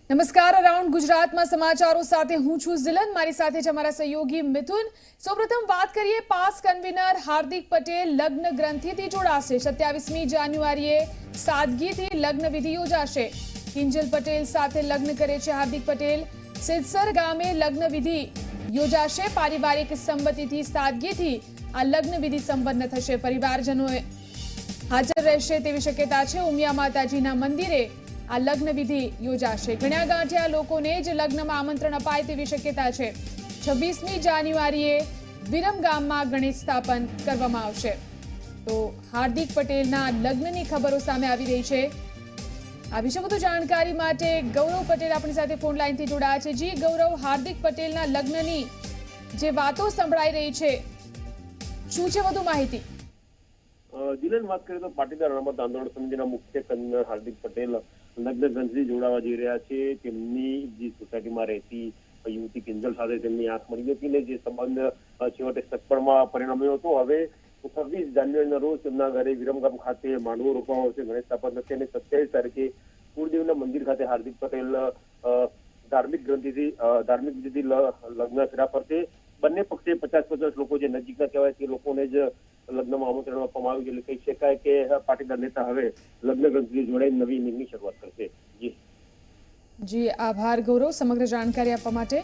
નમસ્કાર, અરાઉન્ડ ગુજરાતમાં સમાચારો સાથે હું છું ઝિલન, મારી સાથે છે અમારા સહયોગી મિથુન। સૌપ્રથમ વાત કરીએ, પાસ કન્વીનર હાર્દિક પટેલ લગ્ન ગ્રંથિથી જોડાશે। 27મી જાન્યુઆરીએ સાદગીથી લગ્ન વિધિ યોજાશે। કિંજલ પટેલ સાથે લગ્ન કરે છે હાર્દિક પટેલ। સિદ્ધસર ગામે લગ્ન વિધિ યોજાશે। પારિવારિક સંમતિથી સાદગીથી આ લગ્ન વિધિ સંપન્ન થશે। પરિવારજનો હાજર રહેશે તેવી શક્યતા છે। ઉમિયા માતાજીના મંદિરે આ લગ્ન વિધિ યોજાશે। ગણ્યા ગાંઠ્યા લોકોને જ લગ્નમાં આમંત્રણ અપાય તેવી શક્યતા છે। 26મી જાન્યુઆરીએ વિરમગામમાં ગણેશ સ્થાપન કરવામાં આવશે। તો હાર્દિક પટેલના લગ્નની ખબરો સામે આવી રહી છે। આ વિશે વધુ જાણકારી માટે ગૌરવ પટેલ આપણી સાથે ફોન લાઈનથી જોડાયા છે। જી ગૌરવ, હાર્દિક પટેલના લગ્નની જે વાતો સંભળાઈ રહી છે, શું છે વધુ માહિતી? જીલન, વાત કરીએ તો પાટીદાર અનામત આંદોલન સમિતિના મુખ્ય કન્વીનર હાર્દિક પટેલ લગ્ન ગ્રંથિથી જોડાવા જઈ રહ્યા છે। તેમની જે સોસાયટીમાં રહેતી યુવતી કિંજલ સાથે તેમની આંખ મળી હતી ને જે સંબંધ છેવટે સગપણમાં પરિણમ્યો હતો। હવે 26 જાન્યુઆરીના રોજ તેમના ઘરે વિરમગામ ખાતે માંડવો રોપવામાં આવશે, ગણેશ સ્થાપન થશે અને 27 તારીખે કુળદેવના મંદિર ખાતે હાર્દિક પટેલ ધાર્મિક વિધિથી લગ્ન ફેરા ફરશે। બંને પક્ષે 50-50 લોકો જે નજીકના કહેવાય તે લોકોને જ લગ્નમાં આમંત્રણ આપવામાં આવ્યું, એટલે કહી શકાય કે પાટીદાર નેતા હવે લગ્ન ગ્રંથિથી જોડાઈ નવી ઇનિંગની શરૂઆત કરશે। જી આભાર ગૌરવ, સમગ્ર જાણકારી આપવા માટે।